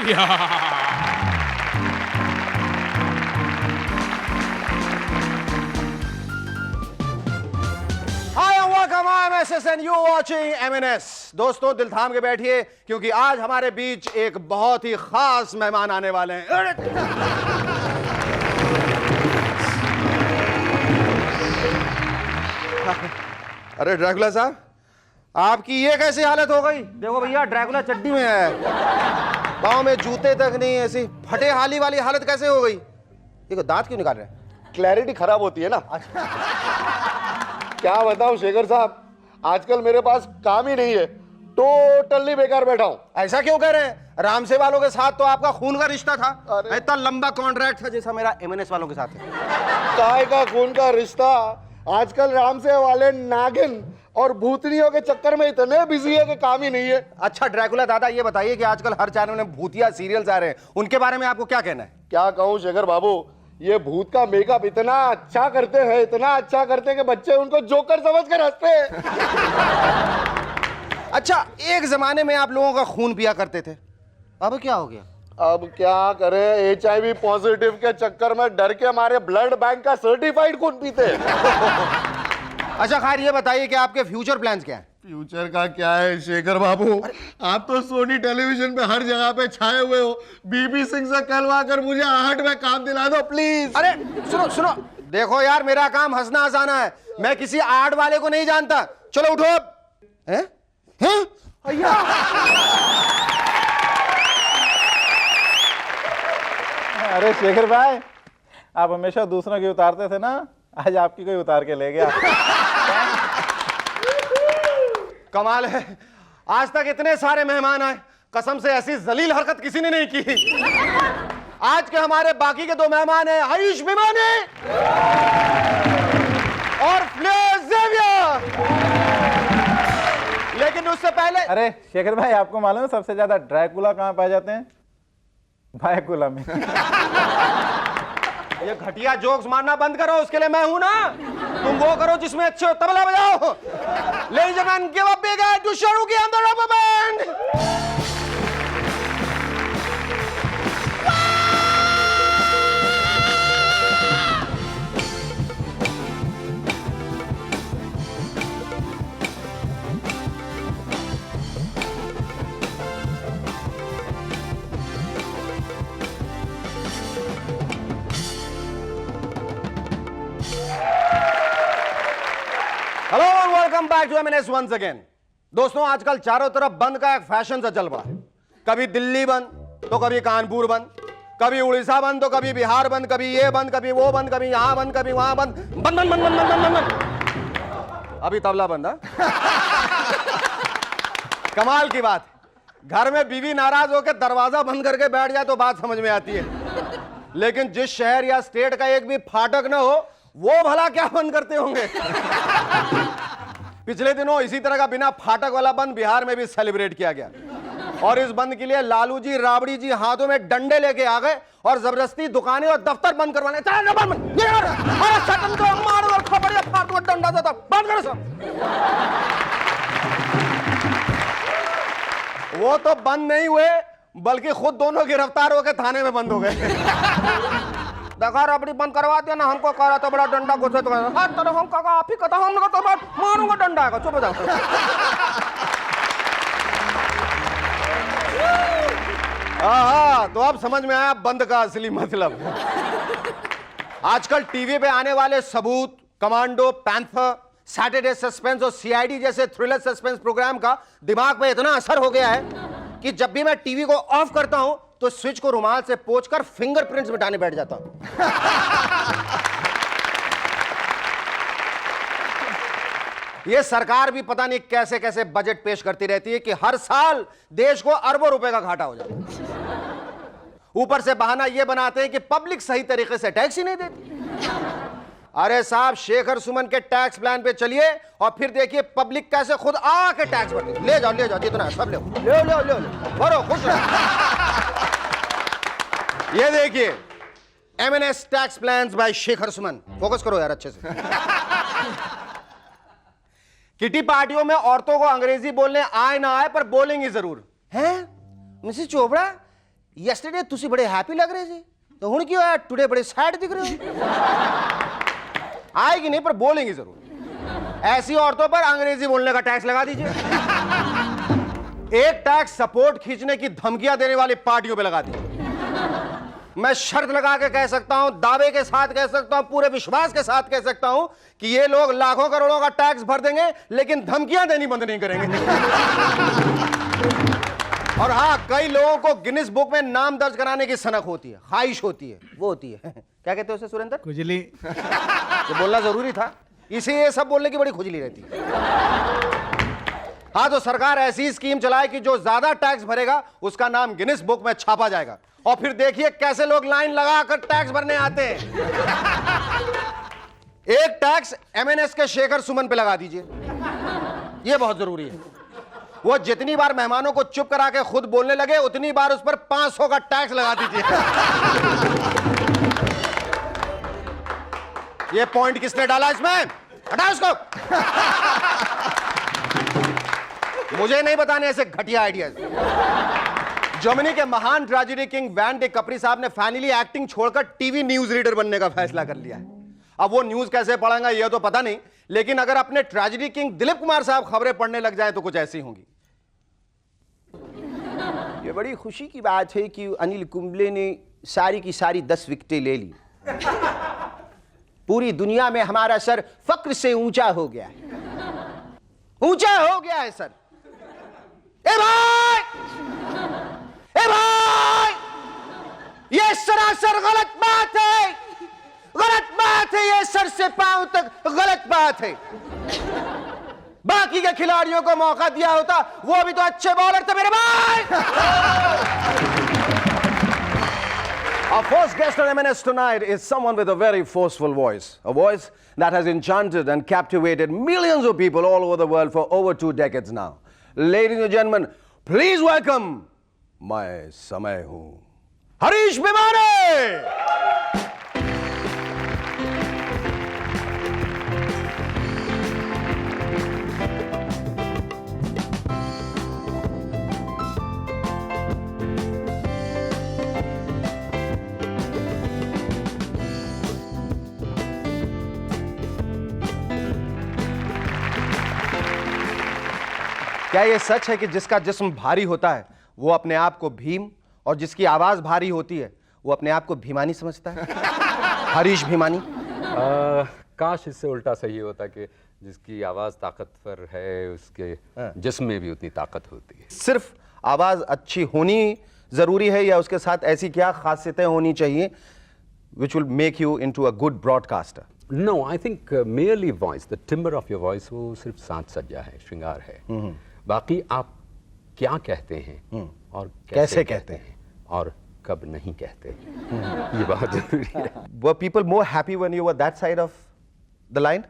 Hi and welcome, I'm SS and you're watching MNS. दोस्तों दिल थाम के बैठिए क्योंकि आज हमारे बीच एक बहुत ही खास मेहमान आने वाले हैं। अरे ड्रैकुला साहब, आपकी ये कैसी हालत हो गई? देखो भैया, ड्रैकुला चड्डी में है, पाँव में जूते तक नहीं, ऐसी फटे हाली वाली हालत कैसे हो गई? देखो दांत क्यों निकाल रहे हैं? क्लैरिटी खराब होती है ना। क्या बताऊं शेखर साहब, आजकल मेरे पास काम ही नहीं है, टोटली बेकार बैठा हूं। ऐसा क्यों कह रहे हैं? रामसे वालों के साथ तो आपका खून का रिश्ता था, अरे। इतना लंबा कॉन्ट्रैक्ट था जैसा मेरा एमएनएस वालों के साथ है। काय का खून का रिश्ता? आजकल रामसे वाले नागिन और भूतनियों के चक्कर में इतने बिजी है कि काम ही नहीं है। अच्छा ड्रैकुला दादा, ये बताइए कि आजकल हर चैनल में भूतिया सीरियल्स आ रहे हैं, उनके बारे में आपको क्या कहना है? क्या कहूं शेखर बाबू, ये भूत का मेकअप इतना अच्छा करते हैं, इतना अच्छा करते हैं कि बच्चे उनको जोकर समझ कर हंसते हैं। अच्छा, एक जमाने में आप लोगों का खून पिया करते थे, अब क्या हो गया? अब क्या करें, HIV पॉजिटिव के चक्कर में डर के हमारे ब्लड बैंक का सर्टिफाइड खून पीते हैं। अच्छा खैर, ये बताइए कि आपके फ्यूचर प्लान्स क्या हैं? फ्यूचर का क्या है शेखर बाबू, आप तो सोनी टेलीविजन पे हर जगह पे छाए हुए हो। बीबी सिंह से कहलवा कर मुझे आहट में काम दिला दो प्लीज। अरे सुनो सुनो, देखो यार, मेरा काम हंसना हंसाना है, मैं किसी आर्ट वाले को नहीं जानता। चलो उठो। हैं? हैं? अय्या। अरे शेखर भाई, आप हमेशा दूसरों की उतारते थे ना, आज आपकी कोई उतार के ले गया। कमाल है, आज तक इतने सारे मेहमान आए, कसम से ऐसी जलील हरकत किसी ने नहीं की। आज के हमारे बाकी के दो मेहमान हैं आयुष भिमानी और फ्लेयर ज़ेवियर। लेकिन उससे पहले, अरे शेखर भाई, आपको मालूम है सबसे ज्यादा ड्रैकुला कहाँ पाए जाते हैं? भायकुला में। ये घटिया जोक्स मारना बंद करो, उसके लिए मैं हूं ना। तुम वो करो जिसमें अच्छे हो, तबला बजाओ। Ladies and gentlemen, give a big hand to Shahrukh and the Rubber Band. Hello and welcome back to MNS once again. दोस्तों, आजकल चारों तरफ बंद का एक फैशन सा चल पड़ा है। कभी दिल्ली बंद तो कभी कानपुर बंद, कभी उड़ीसा बंद तो कभी बिहार बंद, कभी ये बंद कभी वो बंद, कभी यहां बंद कभी वहां बंद, बंद बंद बंद बंद बंद बंद। अभी तबला बंद है। कमाल की बात, घर में बीवी नाराज होकर दरवाजा बंद करके बैठ जाए तो बात समझ में आती है, लेकिन जिस शहर या स्टेट का एक भी फाटक ना हो, वो भला क्या बंद करते होंगे। पिछले दिनों इसी तरह का बिना फाटक वाला बंद बिहार में भी सेलिब्रेट किया गया, और इस बंद के लिए लालू जी राबड़ी जी हाथों में डंडे लेके आ गए और जबरदस्ती दुकानें और दफ्तर बंद करवाने। डंडा बंद करो सब। वो तो बंद नहीं हुए, बल्कि खुद दोनों गिरफ्तार होकर थाने में बंद हो गए। देखा, रबड़ी बंद करवा दिया ना, हमको कह रहा था बड़ा डंडा घुसे तो हम कहा आप ही कहता, हम तो मारूंगा डंडा आएगा। चुप जाओ। हाँ, तो अब समझ में आया बंद का असली मतलब। आजकल टीवी पे आने वाले सबूत, कमांडो, पैंथर, सैटरडे सस्पेंस और सीआईडी जैसे थ्रिलर सस्पेंस प्रोग्राम का दिमाग पे इतना असर हो गया है कि जब भी मैं टीवी को ऑफ करता हूं तो स्विच को रुमाल से पोंछकर फिंगरप्रिंट्स मिटाने बैठ जाता हूं। यह सरकार भी पता नहीं कैसे कैसे बजट पेश करती रहती है कि हर साल देश को अरबों रुपए का घाटा हो जाता है। ऊपर से बहाना यह बनाते हैं कि पब्लिक सही तरीके से टैक्स ही नहीं देती। अरे साहब, शेखर सुमन के टैक्स प्लान पे चलिए और फिर देखिए पब्लिक कैसे खुद आके टैक्स भरती। ले जाओ जितना है सब ले भरो, खुश रहो। ये देखिए MNS tax plans by Shekhar Suman. Focus करो यार अच्छे से। किटी पार्टियों में औरतों को अंग्रेजी बोलने आए ना आए पर बोलेंगी जरूर। हैं मिसेस चोपड़ा, यस्टरडे तुसी बड़े हैप्पी लग रहे थे, तो हुण क्यों है टुडे बड़े सैड दिख रहे हो? आएगी नहीं पर बोलेंगी जरूर। ऐसी औरतों पर अंग्रेजी बोलने का टैक्स लगा दीजिए। एक टैक्स सपोर्ट खींचने की धमकियां देने वाली पार्टियों पे लगा दीजिए। मैं शर्त लगा के कह सकता हूं, दावे के साथ कह सकता हूं, पूरे विश्वास के साथ कह सकता हूं कि ये लोग लाखों करोड़ों का टैक्स भर देंगे लेकिन धमकियां देनी बंद नहीं करेंगे। और हां, कई लोगों को गिनीज बुक में नाम दर्ज कराने की सनक होती है, ख्वाहिश होती है, वो होती है क्या कहते हो उसे सुरेंद्र? खुजली। ये बोलना जरूरी था, इसे ये सब बोलने की बड़ी खुजली रहती है। हाँ, तो सरकार ऐसी स्कीम चलाए कि जो ज्यादा टैक्स भरेगा उसका नाम गिनीज बुक में छापा जाएगा, और फिर देखिए कैसे लोग लाइन लगाकर टैक्स भरने आते हैं। एक टैक्स एमएनएस के शेखर सुमन पे लगा दीजिए, यह बहुत जरूरी है। वो जितनी बार मेहमानों को चुप करा के खुद बोलने लगे उतनी बार उस पर 500 का टैक्स लगा दीजिए। ये पॉइंट किसने डाला इसमें? हटाओ इसको। मुझे नहीं बताने ऐसे घटिया आइडियाज। जर्मनी के महान ट्रेजेडी किंग वैन डे कपरी साहब ने फाइनली एक्टिंग छोड़कर टीवी न्यूज रीडर बनने का फैसला कर लिया है। अब वो न्यूज कैसे पढ़ेंगा ये तो पता नहीं, लेकिन अगर अपने ट्रेजेडी किंग दिलीप कुमार साहब खबरें पढ़ने लग जाए तो कुछ ऐसी होंगी। ये बड़ी खुशी की बात है कि अनिल कुंबले ने सारी की सारी 10 विकेटें ले ली। पूरी दुनिया में हमारा सर फक्र से ऊंचा हो गया है, ऊंचा हो गया है सर। ए भाई, ए भाई, ये सरासर गलत बात है, गलत बात है, ये सर से पांव तक गलत बात है। बाकी के खिलाड़ियों को मौका दिया होता, वो भी तो अच्छे बॉलर थे मेरे भाई। Our first guest on MNS tonight is someone with a very forceful voice, a voice that has enchanted and captivated millions of people all over the world for over 2 decades now. Ladies and gentlemen, please welcome मैं समय हूं, हरीश भिमानी। क्या ये सच है कि जिसका जिस्म भारी होता है वो अपने आप को भीम, और जिसकी आवाज भारी होती है वो अपने आप को भीमानी समझता है? हरीश भिमानी। काश इससे उल्टा सही होता कि जिसकी आवाज ताकतवर है उसके जिस्म में भी उतनी ताकत होती है। सिर्फ आवाज अच्छी होनी जरूरी है या उसके साथ ऐसी क्या खासियतें होनी चाहिए which will make you into a good broadcaster? No, I think merely voice, the timbre of your voice, वो सिर्फ साज सज्जा है, श्रृंगार है। बाकी आप क्या कहते हैं और कैसे कहते हैं और कब नहीं कहते, ये बहुत जरूरी है। Were people more happy when you were that side of the line?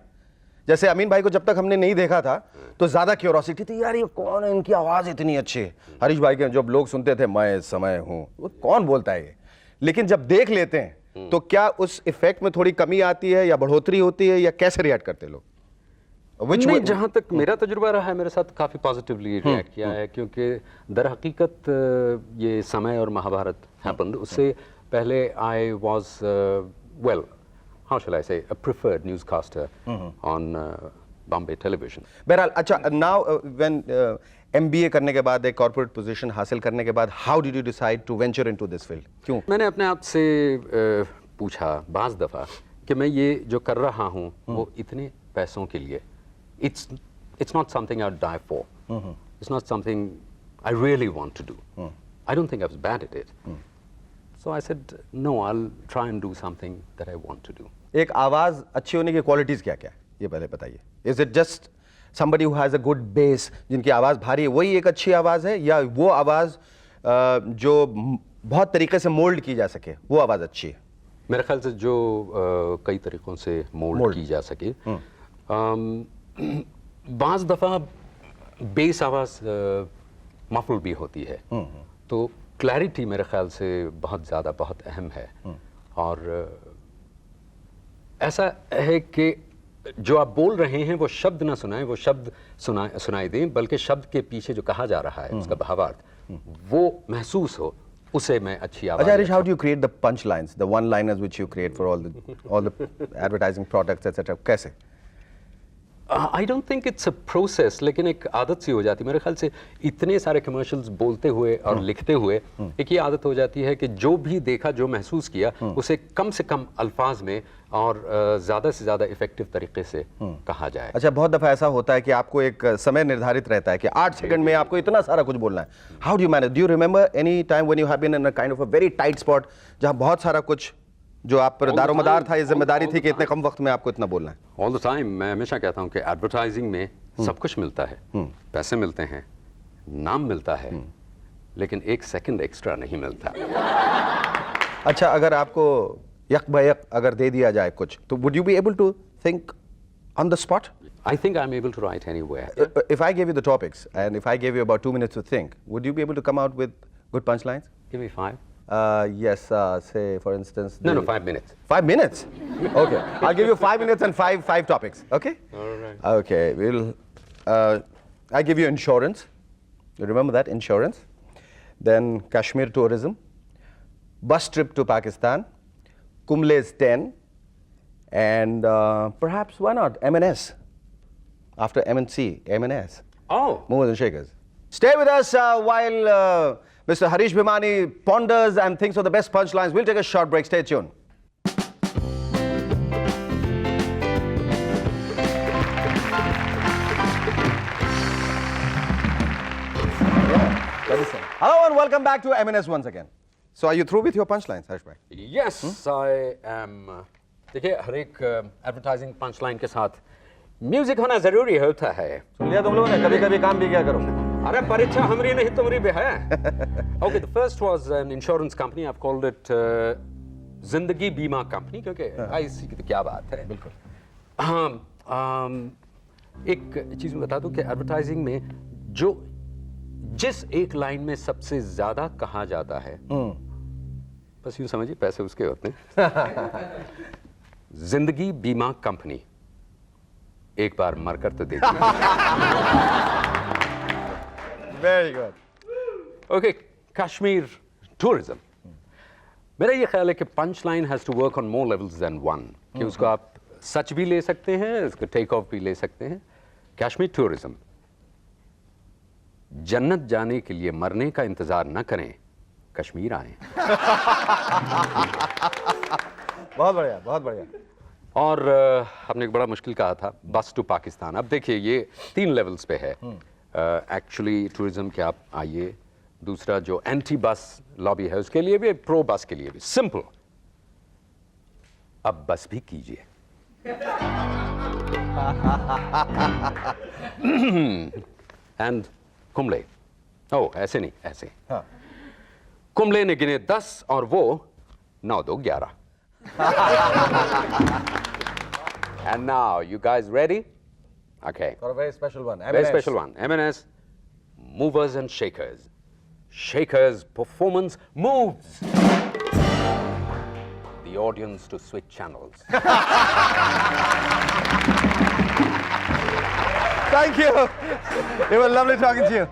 जैसे अमीन भाई को जब तक हमने नहीं देखा था तो ज्यादा क्यूरोसिटी थी, यार ये कौन है, इनकी आवाज इतनी अच्छी है। हरीश भाई के जब लोग सुनते थे मैं समय हूं, वो कौन बोलता है ये, लेकिन जब देख लेते हैं तो क्या उस इफेक्ट में थोड़ी कमी आती है या बढ़ोतरी होती है, या कैसे रिएक्ट करते लोग? नहीं, जहाँ तक मेरा तजुर्बा रहा है मेरे साथ काफ़ी पॉजिटिवली रिएक्ट किया है, क्योंकि दर हकीकत ये समय और महाभारत हैपेंड, उससे पहले I was well, how shall I say, a preferred newscaster on Bombay television. बहरहाल, अच्छा, नाउ व्हेन MBA करने के बाद, एक कॉर्पोरेट पोजीशन हासिल करने के बाद, how did you decide to venture into this field? क्यों? मैंने अपने आप से पूछा बाज़ दफ़ा कि मैं ये जो कर रहा हूँ वो इतने पैसों के लिए, it's not something I'd die for. It's not something I really want to do. I don't think I was bad at it. So I said, no, I'll try and do something that I want to do. एक आवाज अच्छी होने की qualities क्या क्या है, ये पहले बताइए। Is it just somebody who has a good bass, जिनकी आवाज भारी है, वही एक अच्छी आवाज है, या वो आवाज जो बहुत तरीके से मोल्ड की जा सके, वो आवाज अच्छी है? मेरे ख्याल से जो कई तरीकों से मोल्ड की जा सके, बाज़ दफ़ा बेस आवाज़ मफल भी होती है, तो क्लैरिटी मेरे ख्याल से बहुत ज़्यादा, बहुत अहम है। और ऐसा है कि जो आप बोल रहे हैं वो शब्द ना सुनाएं, वो शब्द सुनाई दें, बल्कि शब्द के पीछे जो कहा जा रहा है उसका भावार्थ वो महसूस हो, उसे मैं अच्छी आवाज Ajay Harish, how do you create the punchlines, the one-liners which you create for all the advertising products, etc.? कैसे? I don't think it's a process, लेकिन एक आदत सी हो जाती है मेरे ख्याल से। इतने सारे कमर्शियल्स बोलते हुए और लिखते हुए एक ये आदत हो जाती है कि जो भी देखा, जो महसूस किया, उसे कम से कम अल्फाज में और ज़्यादा से ज़्यादा इफेक्टिव तरीके से कहा जाए। अच्छा, बहुत दफ़ा ऐसा होता है कि आपको एक समय निर्धारित रहता है कि 8 सेकंड में आपको इतना सारा कुछ बोलना है। How do you manage? Do you remember any time when you have been in a kind of a very tight spot, जहां बहुत सारा कुछ जो आप पर दारोमदार था, ये जिम्मेदारी थी कि इतने कम वक्त में आपको इतना बोलना है? ऑल द टाइम मैं हमेशा कहता हूँ कि एडवर्टाइजिंग में सब कुछ मिलता है, पैसे मिलते हैं, नाम मिलता है, लेकिन 1 सेकंड एक्स्ट्रा नहीं मिलता। अच्छा, अगर आपको यक बयक अगर दे दिया जाए कुछ, तो would you be able to think on the spot? I think I'm able to write anywhere. If I gave you the topics and if I gave you about 2 minutes to think, would you be able to come out with good punchlines? Give me 5. Yes, say for instance. No, 5 minutes. 5 minutes? Okay, I'll give you 5 minutes and five topics. Okay. All right. Okay, we'll. I give you insurance. You remember that insurance? Then Kashmir tourism, bus trip to Pakistan, Kumle's 10, and perhaps why not M&S? After M&C, M&S. Oh. Movers and shakers. Stay with us while Mr. Harish Bhimani ponders and thinks of the best punchlines. We'll take a short break. Stay tuned. Hello and welcome back to M&S once again. So are you through with your punchlines, Harish bhai? Yes, I am. देखिए, हर एक advertising punchline के साथ music होना जरूरी होता है। सुन लिया तुम लोगों ने? कभी-कभी काम भी क्या करो? अरे परीक्षा हमरी नहीं तुम्हारी भी है। Okay, the first was an insurance company. I've called it जिंदगी बीमा कंपनी, क्योंकि IC की तो क्या बात है। बिल्कुल। एक चीज मैं बता दूं कि एडवर्टाइजिंग में जो जिस एक लाइन में सबसे ज्यादा कहा जाता है, बस यूं समझिए पैसे उसके होते हैं। जिंदगी बीमा कंपनी, एक बार मरकर तो देखिए। Very good. Okay, Kashmir tourism. मेरा ये ख्याल है कि punch line has to work on more levels than one, कि उसको आप सच भी ले सकते हैं, उसको टेक ऑफ भी ले सकते हैं। कश्मीर टूरिज्म, जन्नत जाने के लिए मरने का इंतजार न करें, कश्मीर आए। बहुत बढ़िया, बहुत बढ़िया। और हमने एक बड़ा मुश्किल कहा था, बस टू पाकिस्तान। अब देखिए ये 3 लेवल्स पे है एक्चुअली टूरिज्म के। आप आइए, दूसरा जो एंटी बस लॉबी है उसके लिए भी, प्रो बस के लिए भी। सिंपल, अब बस भी कीजिए। एंड कुंबले, ओ ऐसे नहीं, ऐसे। हाँ। कुंबले ने गिने 10 और वो 9 2 11। And now, you guys ready? Okay. For a very special one. Very special one. M&S, movers and shakers. Shakers performance moves the audience to switch channels. Thank you. It was lovely talking to you.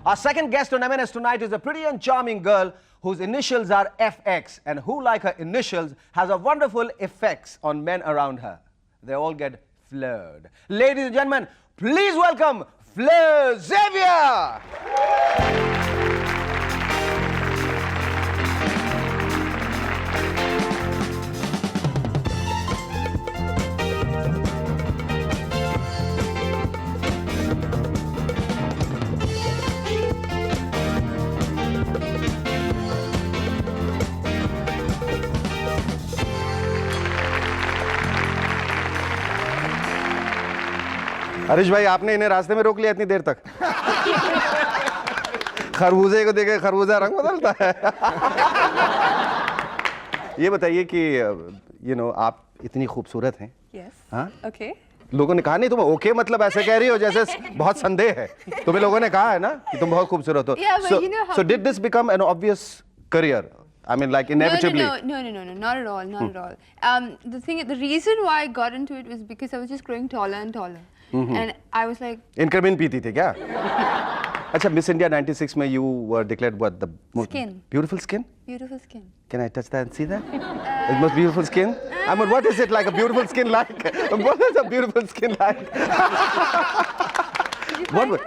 Our second guest on M&S tonight is a pretty and charming girl whose initials are FX, and who, like her initials, has a wonderful effects on men around her. They all get flirted. Ladies and gentlemen, please welcome Fleur Xavier! Harish भाई, आपने इन्हें रास्ते में रोक लिया इतनी देर तक? खरबूजे को देखे खरबूजा रंग बदलता है। ये बताइए कि आप इतनी खूबसूरत हैं। Yes. हाँ? Okay. लोगों ने कहा नहीं तुम ओके मतलब ऐसे कह रही हो जैसे बहुत संदेह है। तुम्हें लोगों ने कहा है ना कि तुम बहुत खूबसूरत हो। Yeah, but you know how- So did this become an obvious career? I mean, like inevitably. No, not at all, not at all. The reason why I got into it was because I was just growing taller and taller, and I was like, इनकरमिन पीती थी क्या? अच्छा, Miss India 96 में you were declared what the most Skin. beautiful skin? Beautiful skin. Can I touch that and see that? The most beautiful skin? I mean, what is it like? A beautiful skin like? What is a beautiful skin like? What?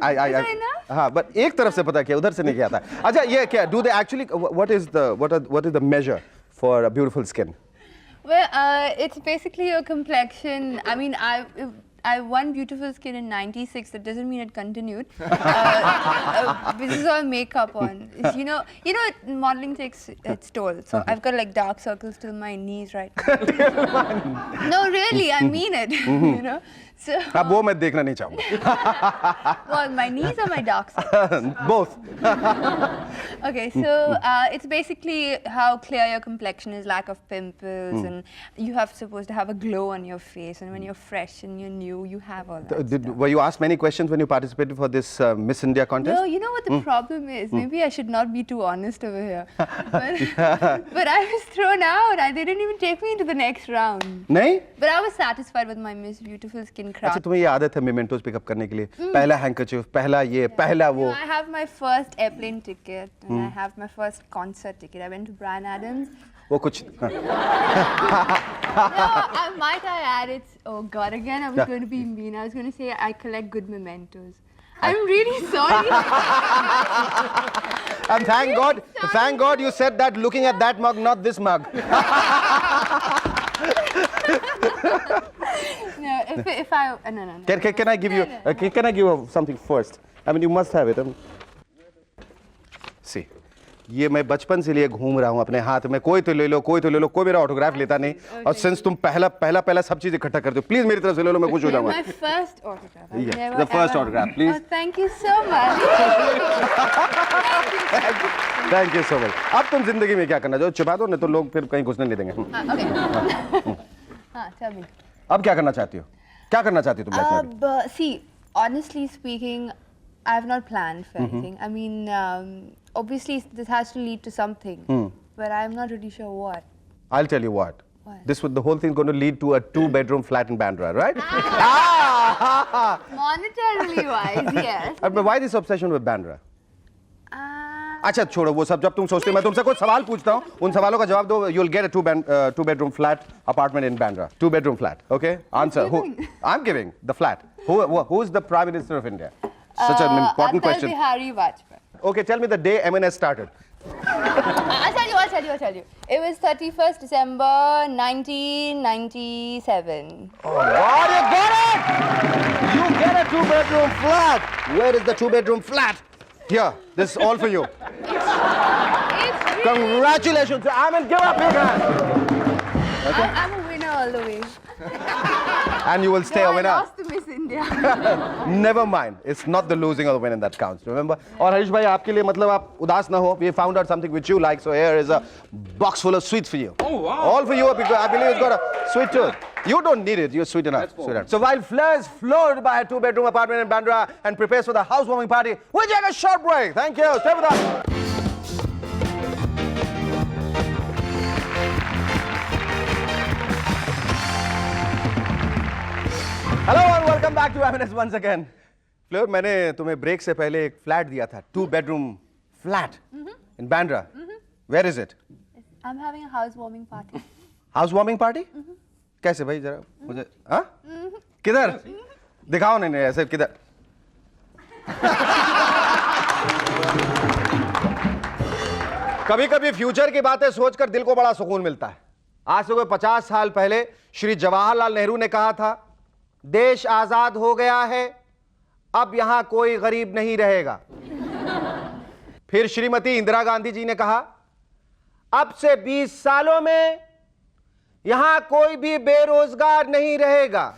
I. हाँ, but एक तरफ से पता किया, उधर से नहीं किया था. अच्छा, ये क्या? Do they actually? What is the measure for a beautiful skin? Well, it's basically your complexion. I mean, I won beautiful skin in '96. That doesn't mean it continued. This is all makeup on. You know, modeling takes its toll. So I've got like dark circles till my knees right now. No, really, I mean it. You know. So. अब वो मैं देखना नहीं चाहूँगा. Well, my knees or my dark circles? Both. Okay, so it's basically how clear your complexion is, lack of pimples, and you have supposed to have a glow on your face, and when you're fresh and you're new, you have all that stuff. Were you asked many questions when you participated for this Miss India contest? No, you know what the problem is? Maybe I should not be too honest over here. But I was thrown out. They didn't even take me into the next round. नहीं? But I was satisfied with my Miss Beautiful Skin अच्छा, craft. तुम्हें ये आदत है mementos pickup करने के लिए? पहला हैंकरचीफ, पहला ये, पहला वो. I have my first airplane ticket, and I have my first concert ticket. I went to Bryan Adams. वो कुछ. हाँ. No, might I add, it's, oh God, again I was going to be mean. I was going to say I collect good mementos. I'm really sorry. And thank God you said that looking at that mug, not this mug. No, if I, no. Can I give you, can I give you something first? I mean, you must have it. See. ये मैं बचपन से लिए घूम रहा हूँ अपने हाथ में, कोई तो ले लो, कोई मेरा ऑटोग्राफ लेता नहीं. और सिंस तुम पहला सब चीजें इकट्ठा करते हो, प्लीज मेरी तरफ से ले लो, मैं खुश हो जाऊंगा. My first autograph. I've Yeah, never the first ever- autograph, please. Oh, thank you so much. Thank you so much. अब तुम जिंदगी में क्या करना चाहो? छुपा दो, नहीं तो लोग फिर कहीं घुसने नहीं देंगे. Okay. Tell me. अब क्या करना चाहती हो? क्या करना चाहती हो तुम लाइफ में? But see, honestly speaking, I have not planned for anything. I mean, obviously this has to lead to something, but I'm not really sure what. I'll tell you what. What? The whole thing is going to lead to a 2-bedroom flat in Bandra, right? Monetarily wise, yes. But why this obsession with Bandra? अच्छा छोड़ो वो सब. जब तुम सोचते हो, मैं तुमसे कुछ सवाल पूछता हूँ, उन सवालों का जवाब दो. You'll get a 2-bedroom flat apartment in Bandra. 2-bedroom flat, okay? Answer. Who? I'm giving the flat. Who is the Prime Minister of India? Such an important question. Atal Bihari Vajpayee. Okay, tell me the day MNS started. I'll tell you. It was 31st December 1997. Oh God, you got it! You get a 2-bedroom flat. Where is the 2-bedroom flat? Here, this is all for you. It's really, Congratulations. I mean, give up your hand. I'm a winner all the way. And you will stay No, a I winner. lost to Miss India. Never mind. It's not the losing or the winning that counts. Remember? और हरीश भाई आपके लिए मतलब आप उदास ना हो. We found out something which you like, so here is a box full of sweets for you. Oh wow! All for you because I believe it's got a sweet tooth. You don't need it. You're sweet enough. Sweetheart. So while Fleur is floored by a 2-bedroom apartment in Bandra and prepares for the housewarming party, we take a short break. Thank you. Stay with us. Hello and welcome back to M&S once again. Fleur, मैंने तुम्हें break से पहले एक flat दिया था, 2-bedroom flat in Bandra. Where is it? I'm having a housewarming party. Housewarming party? कैसे भाई जरा मुझे हाँ? किधर? दिखाओ नहीं ऐसे किधर? कभी-कभी फ्यूचर की बातें सोचकर दिल को बड़ा सुकून मिलता है. आज से कोई 50 साल पहले श्री जवाहरलाल नेहरू ने कहा था, देश आजाद हो गया है, अब यहां कोई गरीब नहीं रहेगा. फिर श्रीमती इंदिरा गांधी जी ने कहा, अब से 20 सालों में यहां कोई भी बेरोजगार नहीं रहेगा.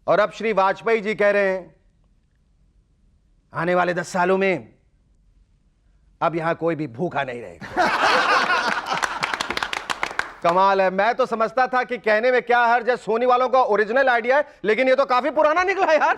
और अब श्री वाजपेयी जी कह रहे हैं, आने वाले 10 सालों में अब यहां कोई भी भूखा नहीं रहेगा. कमाल है. मैं तो समझता था कि कहने में क्या हर्ज है, सोनी वालों का ओरिजिनल आइडिया है, लेकिन ये तो काफी पुराना निकला यार.